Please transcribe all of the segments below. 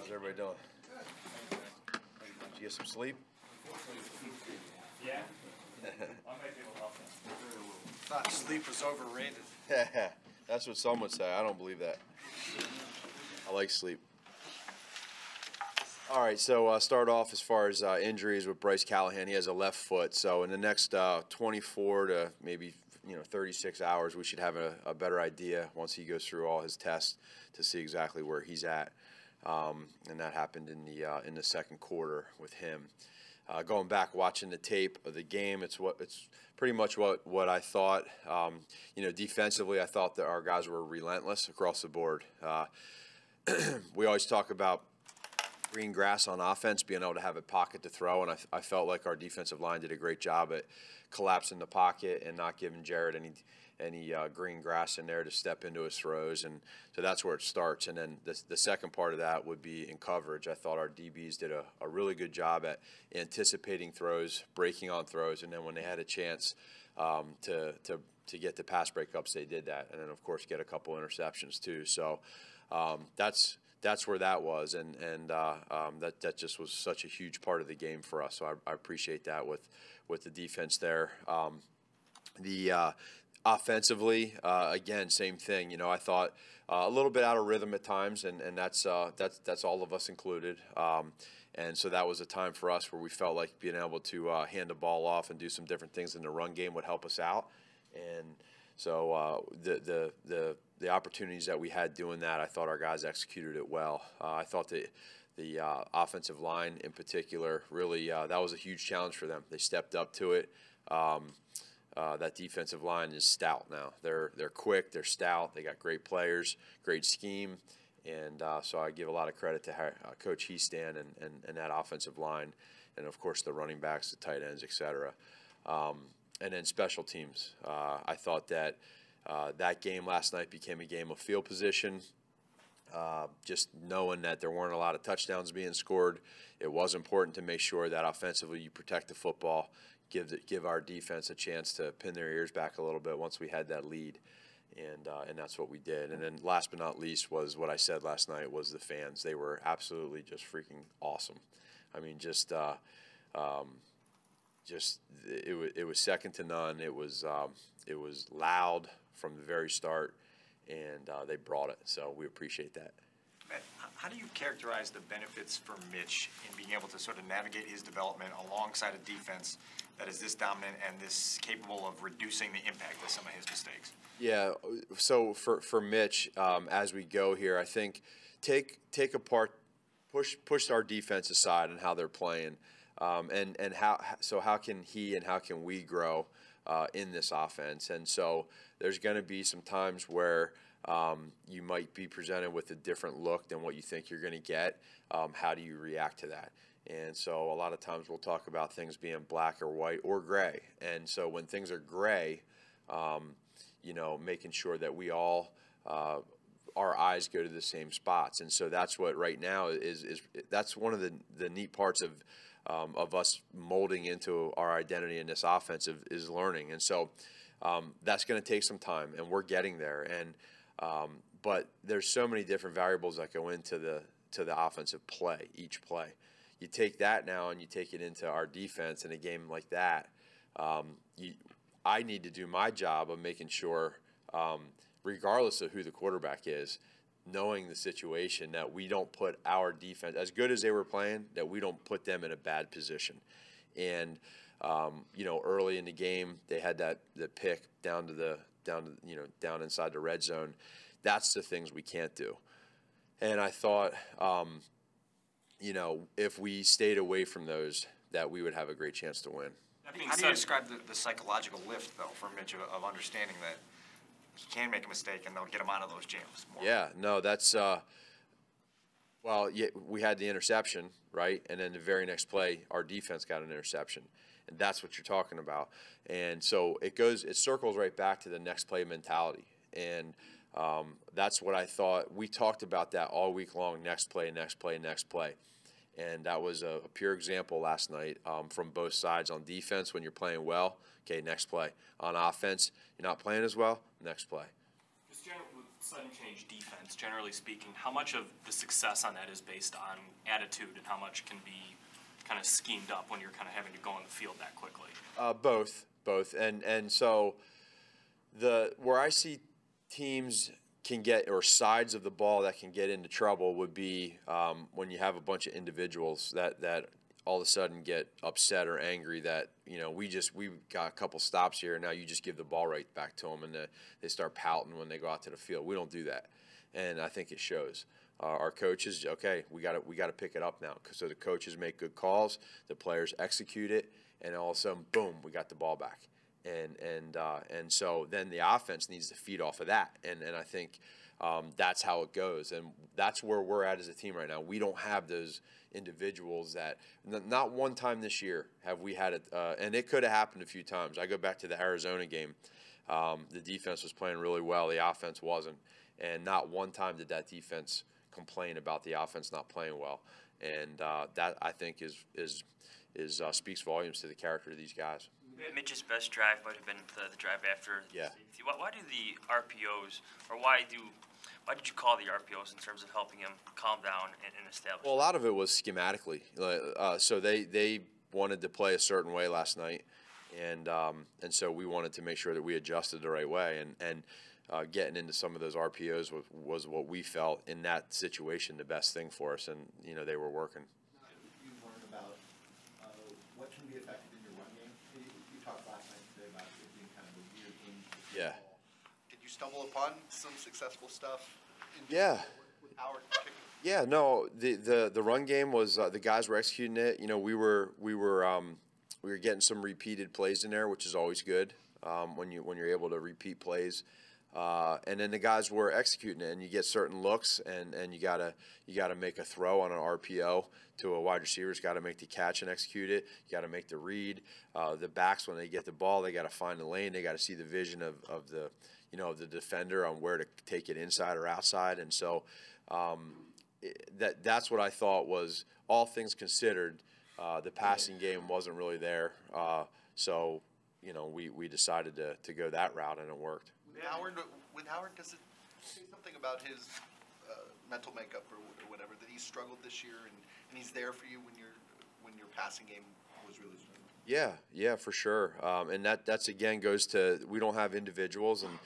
How's everybody doing? Did you get some sleep? Yeah. I might be able to help them. Thought sleep was overrated. That's what some would say. I don't believe that. I like sleep. All right, so start off as far as injuries with Bryce Callahan. He has a left foot, so in the next 24 to maybe 36 hours, we should have a better idea once he goes through all his tests to see exactly where he's at. And that happened in the second quarter with him. Going back watching the tape of the game, it's pretty much what I thought. Defensively, I thought that our guys were relentless across the board. We always talk about green grass on offense, being able to have a pocket to throw, and I felt like our defensive line did a great job at collapsing the pocket and not giving Jared any green grass in there to step into his throws, and so that's where it starts. And then the second part of that would be in coverage. I thought our DBs did a really good job at anticipating throws, breaking on throws, and then when they had a chance to get the pass breakups, they did that, and then of course get a couple interceptions too. So that's where that was, and that just was such a huge part of the game for us. So I appreciate that with the defense there. Offensively, again, same thing. I thought a little bit out of rhythm at times, and that's all of us included. And so that was a time for us where we felt like being able to hand the ball off and do some different things in the run game would help us out. And so the opportunities that we had doing that, I thought our guys executed it well. I thought the offensive line in particular really that was a huge challenge for them. They stepped up to it. That defensive line is stout now. They're quick, they're stout, they got great players, great scheme, and so I give a lot of credit to Coach Heastan and that offensive line, and of course the running backs, the tight ends, etc. And then special teams. I thought that that game last night became a game of field position. Just knowing that there weren't a lot of touchdowns being scored, it was important to make sure that offensively you protect the football, give our defense a chance to pin their ears back a little bit once we had that lead, and that's what we did. And then last but not least was what I said last night was the fans. They were absolutely just freaking awesome. I mean, it was second to none. It was loud from the very start, and they brought it. So we appreciate that. Matt, how do you characterize the benefits for Mitch in being able to sort of navigate his development alongside a defense that is this dominant and this capable of reducing the impact of some of his mistakes? Yeah. So for Mitch, as we go here, I think take apart, push our defense aside and how they're playing. And how can he and how can we grow in this offense? And so there's going to be some times where you might be presented with a different look than what you think you're going to get. How do you react to that? And so a lot of times we'll talk about things being black or white or gray. And so when things are gray, making sure that we all our eyes go to the same spots. And so that's what right now is that's one of the neat parts of us molding into our identity in this offensive is learning. And so that's going to take some time, and we're getting there. And but there's so many different variables that go into the offensive play, each play. You take that now and you take it into our defense in a game like that. I need to do my job of making sure, regardless of who the quarterback is, knowing the situation, that we don't put our defense, as good as they were playing, that we don't put them in a bad position. And early in the game, they had the pick down inside the red zone. That's the things we can't do. And I thought, if we stayed away from those, that we would have a great chance to win. How do you describe the psychological lift, though, for Mitch of understanding that he can make a mistake and they'll get him out of those jams more? Yeah, no, that's we had the interception, right? And then the very next play, our defense got an interception. And that's what you're talking about. And so it circles right back to the next play mentality. And that's what I thought. We talked about that all week long, next play, next play, next play. And that was a pure example last night from both sides. On defense, when you're playing well, okay, next play. On offense, you're not playing as well, next play. Just general, sudden change defense, generally speaking, how much of the success on that is based on attitude and how much can be kind of schemed up when you're kind of having to go on the field that quickly? Both. And so where I see teams can get, or sides of the ball that can get into trouble would be when you have a bunch of individuals that all of a sudden get upset or angry that, you know, we got a couple stops here and now you just give the ball right back to them and they start pouting when they go out to the field. We don't do that, and I think it shows. Our coaches, okay, we got to pick it up now. So the coaches make good calls, the players execute it, and all of a sudden, boom, we got the ball back. And so then the offense needs to feed off of that, and I think that's how it goes, and that's where we're at as a team right now. We don't have those individuals that not one time this year have we had it, and it could have happened a few times. I go back to the Arizona game. The defense was playing really well, the offense wasn't, and not one time did that defense complain about the offense not playing well, and that I think is speaks volumes to the character of these guys. Mitch's best drive might have been the drive after. Yeah. Why do the RPOs, or why did you call the RPOs in terms of helping him calm down and establish? Well, a lot of it was schematically. So they wanted to play a certain way last night, and so we wanted to make sure that we adjusted the right way, and getting into some of those RPOs was what we felt in that situation the best thing for us, and you know they were working. You learned about what can be effective in your run game. You talked last night today about it being kind of a weird game. Yeah. Did you stumble upon some successful stuff? Yeah. With Howard in particular? Yeah. No. The run game was the guys were executing it. You know, we were getting some repeated plays in there, which is always good when you're able to repeat plays. And then the guys were executing it, and you get certain looks, and you gotta make a throw on an RPO to a wide receiver's got to make the catch and execute it. You got to make the read. The backs, when they get the ball, they got to find the lane. They got to see the vision of the defender on where to take it inside or outside. And so that's what I thought was, all things considered, the passing game wasn't really there. So you know we decided to go that route, and it worked. With Howard, does it say something about his mental makeup or whatever, that he struggled this year, and he's there for you when your passing game was really struggling? Yeah, for sure. And that's again goes to, we don't have individuals, and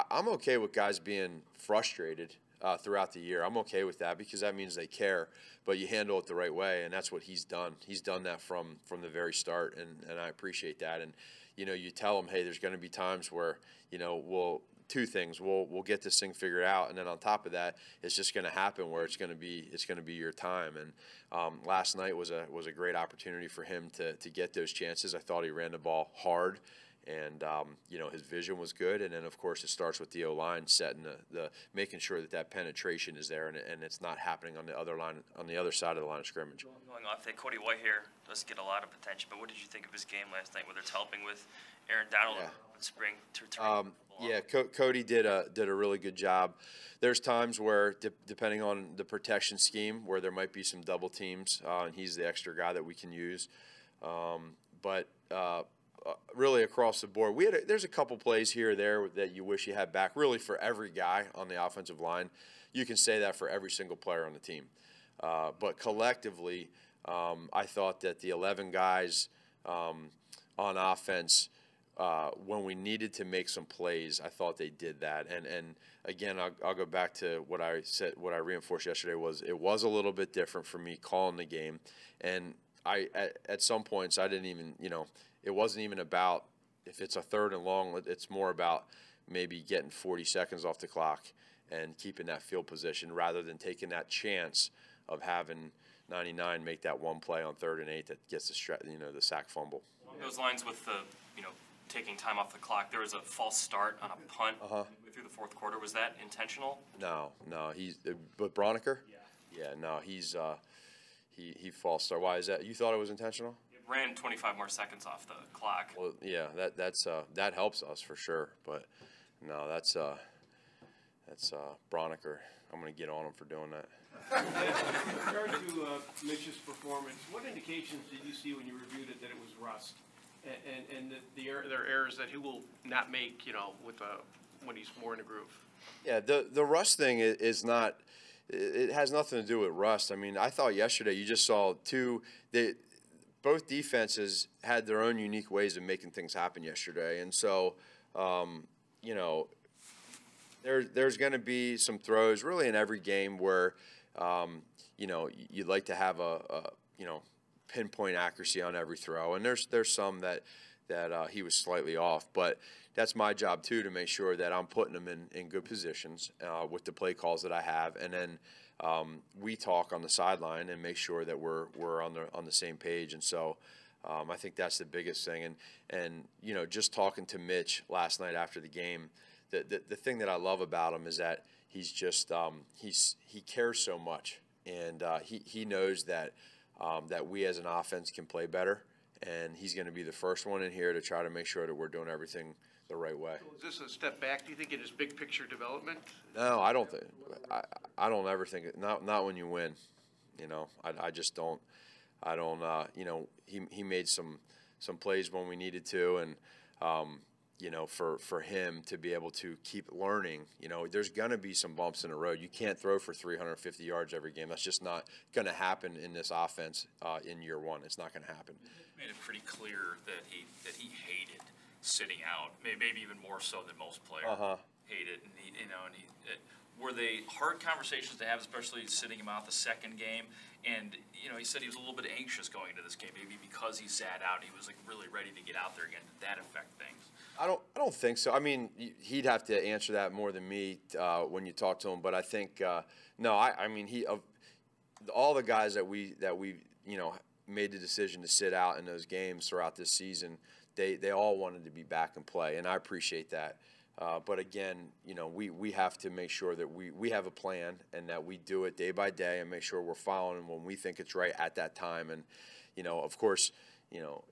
I'm okay with guys being frustrated throughout the year. I'm okay with that because that means they care, but you handle it the right way, and that's what he's done. He's done that from the very start, and I appreciate that. And you know, you tell them, hey, there's going to be times where, you know, two things. We'll get this thing figured out, and then on top of that, it's just going to happen where it's going to be your time. And last night was a great opportunity for him to get those chances. I thought he ran the ball hard, and you know, his vision was good. And then of course it starts with the O-line setting the making sure that penetration is there, and it's not happening on the other side of the line of scrimmage. Going off that, Cody Whitehair doesn't get a lot of attention, but what did you think of his game last night, whether it's helping with Aaron Donald and Spring to Yeah, Cody did a really good job. There's times where, depending on the protection scheme, where there might be some double teams, and he's the extra guy that we can use. But really across the board, there's a couple plays here or there that you wish you had back. Really, for every guy on the offensive line, you can say that for every single player on the team. But collectively, I thought that the 11 guys on offense, when we needed to make some plays, I thought they did that. And again, I'll go back to what I said. What I reinforced yesterday was it was a little bit different for me calling the game, and at some points I didn't even, you know, it wasn't even about if it's a 3rd and long. It's more about maybe getting 40 seconds off the clock and keeping that field position rather than taking that chance of having 99 make that one play on 3rd and 8 that gets the sack fumble. Along those lines, with the taking time off the clock, there was a false start on a punt through the 4th quarter. Was that intentional? No, but Broniker? Yeah, no, he false start. Why is that? You thought it was intentional? It ran 25 more seconds off the clock. Well, yeah, that helps us for sure. But no, that's Broniker. I'm going to get on him for doing that. In regard to Mitch's performance, what indications did you see when you reviewed it that it was rust, and there are errors that he will not make, you know, with when he's more in a groove? Yeah, the rust thing is not. It has nothing to do with rust. I mean, I thought yesterday you just saw both defenses had their own unique ways of making things happen yesterday, and so you know, there's going to be some throws really in every game where you know, you'd like to have a you know, pinpoint accuracy on every throw, and there's some that he was slightly off, but that's my job too, to make sure that I'm putting them in good positions with the play calls that I have, and then we talk on the sideline and make sure that we're on the same page. And so I think that's the biggest thing. And you know, just talking to Mitch last night after the game, the thing that I love about him is that he's just he cares so much, and he knows that that we as an offense can play better, and he's going to be the first one in here to try to make sure that we're doing everything the right way. So is this a step back, do you think, in his big picture development? No, I don't think. I don't ever think it. Not when you win. You know, I just don't. I don't. You know, he made some plays when we needed to, and you know, for him to be able to keep learning. You know, there's gonna be some bumps in the road. You can't throw for 350 yards every game. That's just not gonna happen in this offense in year one. It's not gonna happen. Made it pretty clear that he hated sitting out, maybe even more so than most players. Hated, and were they hard conversations to have, especially sitting him out the second game? And you know, he said he was a little bit anxious going into this game, maybe because he sat out. He was like really ready to get out there again. Did that affect things? I don't think so. I mean, he'd have to answer that more than me when you talk to him. But I think no. I mean, all the guys that we you know made the decision to sit out in those games throughout this season, they all wanted to be back and play, and I appreciate that. But again, you know, we have to make sure that we have a plan and that we do it day by day and make sure we're following when we think it's right at that time. And, you know, of course, you know,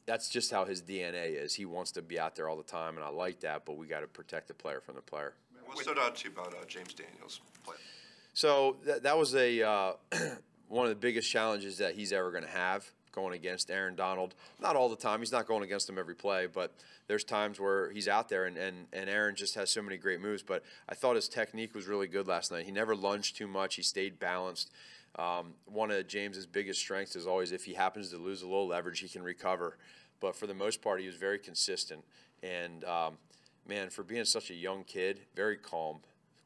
that's just how his DNA is. He wants to be out there all the time, and I like that, but we got to protect the player from the player. What stood out to you about James Daniels' play? So that was one of the biggest challenges that he's ever going to have, going against Aaron Donald. Not all the time. He's not going against him every play, but there's times where he's out there and Aaron just has so many great moves. But I thought his technique was really good last night. He never lunged too much. He stayed balanced. One of James's biggest strengths is always if he happens to lose a little leverage, he can recover. But for the most part, he was very consistent. And, man, for being such a young kid, very calm,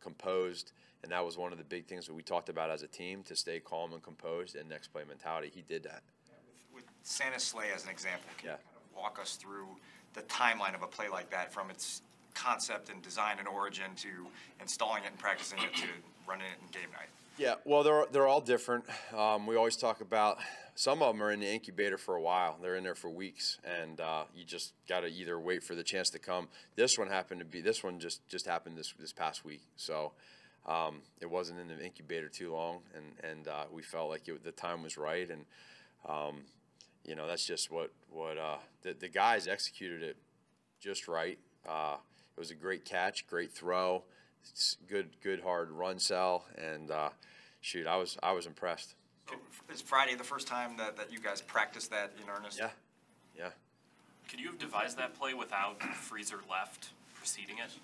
composed, and that was one of the big things that we talked about as a team, to stay calm and composed and next play mentality. He did that. With Santa Slay as an example, can you Yeah. kind of walk us through the timeline of a play like that, from its concept and design and origin to installing it and practicing it to running it in game night? Yeah, well, they're all different. We always talk about some of them are in the incubator for a while. They're in there for weeks, and you just got to either wait for the chance to come. This one just happened this past week, so it wasn't in the incubator too long, and we felt like the time was right, and you know, that's just what the guys executed it just right. It was a great catch, great throw, good hard run cell, and shoot, I was impressed. So is Friday the first time that you guys practiced that in earnest? Yeah. Could you have devised that play without Freezer left preceding it?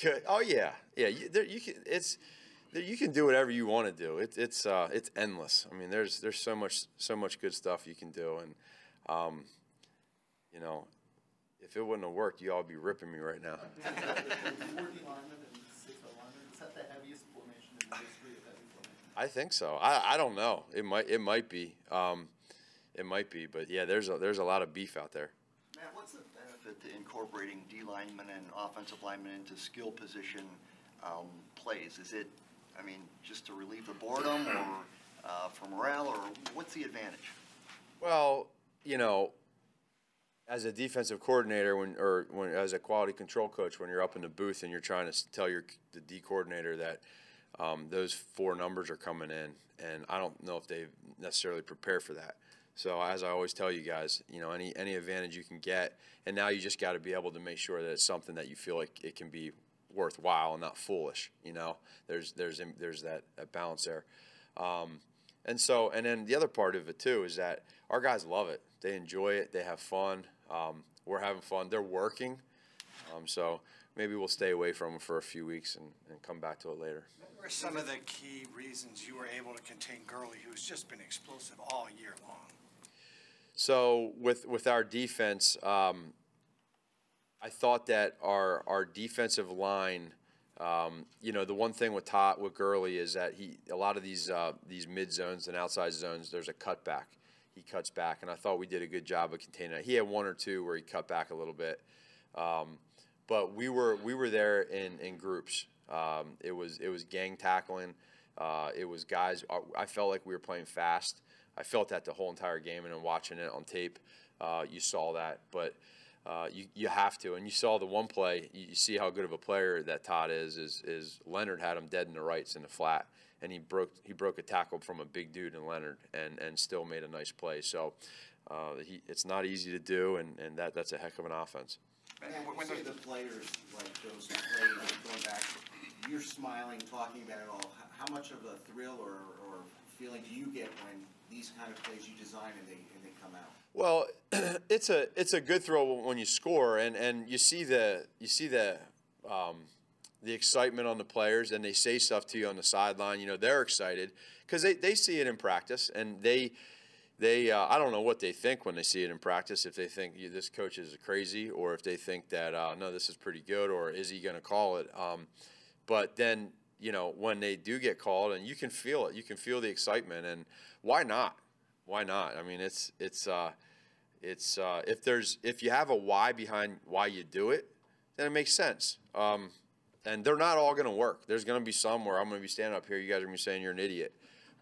Good. Oh yeah. You can do whatever you want to do. It's endless. I mean, there's so much good stuff you can do, and you know, if it wouldn't have worked, you all be ripping me right now. 40 linemen and 6 linemen. Is that the heaviest formation in the history of heavy formation? I think so. I don't know. It might be. It might be. But yeah, there's a lot of beef out there. Matt, what's the benefit to incorporating D linemen and offensive linemen into skill position plays? Is it, I mean, just to relieve the boredom, or for morale, or what's the advantage? Well, you know, as a defensive coordinator, as a quality control coach, when you're up in the booth and you're trying to tell the D coordinator that those 4 numbers are coming in, and I don't know if they necessarily prepare for that. So as I always tell you guys, you know, any advantage you can get, and now you just got to be able to make sure that it's something that you feel like it can be worthwhile and not foolish. You know, there's that balance there. And then the other part of it too is that our guys love it. They enjoy it. They have fun. We're having fun. They're working. So maybe we'll stay away from him for a few weeks and come back to it later. What were some of the key reasons you were able to contain Gurley, who's just been explosive all year long? So with our defense, I thought that our defensive line, the one thing with Gurley is that a lot of these mid zones and outside zones, there's a cutback. He cuts back, and I thought we did a good job of containing it. He had one or two where he cut back a little bit, but we were there in groups. It was gang tackling. It was guys. I felt like we were playing fast. I felt that the whole entire game, and then watching it on tape, you saw that. But you have to, and you saw the one play. You see how good of a player that Todd is Leonard had him dead in the rights in the flat, and he broke a tackle from a big dude in Leonard, and still made a nice play. So it's not easy to do, and that's a heck of an offense. When you see the players like those plays going back, you're smiling, talking about it all. How much of a thrill or feeling do you get when these kind of plays you design and they come out? Well, it's a good throw when you score, and you see the excitement on the players, and they say stuff to you on the sideline. They're excited because they see it in practice, and they I don't know what they think when they see it in practice, if they think this coach is crazy, or if they think that no, this is pretty good, or is he going to call it? But then when they do get called, and you can feel it, you can feel the excitement, and why not? Why not? I mean, it's if you have a why behind why you do it, then it makes sense. And they're not all going to work. There's going to be some where I'm going to be standing up here, you guys are going to be saying you're an idiot,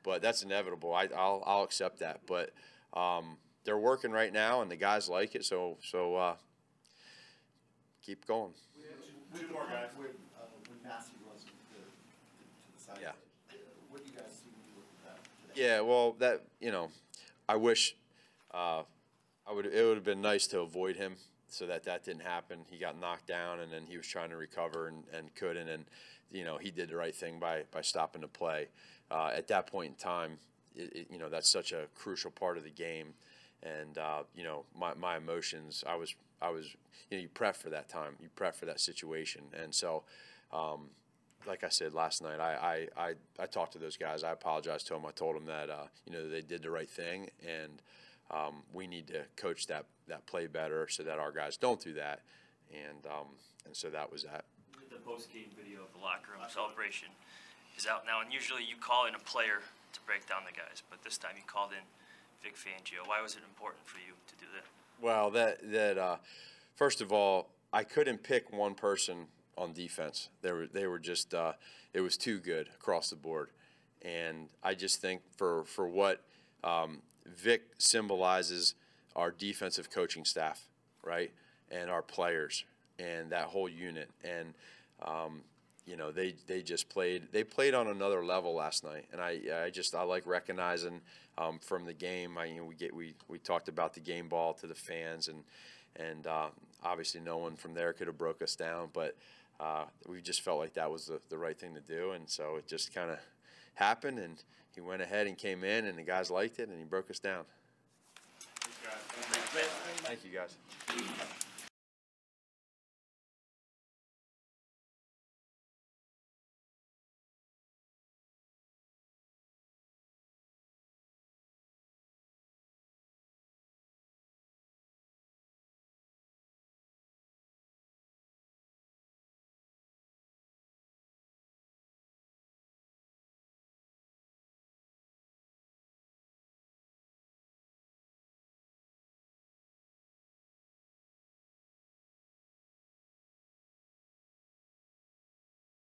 but that's inevitable. I'll accept that. But they're working right now, and the guys like it. So keep going. Two more guys. When Massey runs to the side. Yeah. What do you guys see when you look at that today? Yeah. Well, I wish it would have been nice to avoid him so that didn't happen. He got knocked down, and then he was trying to recover and couldn't, and he did the right thing by stopping the play. At that point in time, that's such a crucial part of the game, and my emotions. I was you prep for that time, you prep for that situation, and so. Like I said last night, I talked to those guys. I apologized to them. I told them that they did the right thing, and we need to coach that play better so that our guys don't do that, and so that was that. The post-game video of the locker room celebration is out now, and usually you call in a player to break down the guys, but this time you called in Vic Fangio. Why was it important for you to do that? Well, first of all, I couldn't pick one person on defense. They were just it was too good across the board, and I just think for what Vic symbolizes our defensive coaching staff, right, and our players and that whole unit, and they just played on another level last night, and I like recognizing from the game. We talked about the game ball to the fans, and obviously no one from there could have broke us down, but we just felt like that was the right thing to do, and so it just kind of happened, and he went ahead and came in, and the guys liked it, and he broke us down. Thanks, guys. Thank you, guys.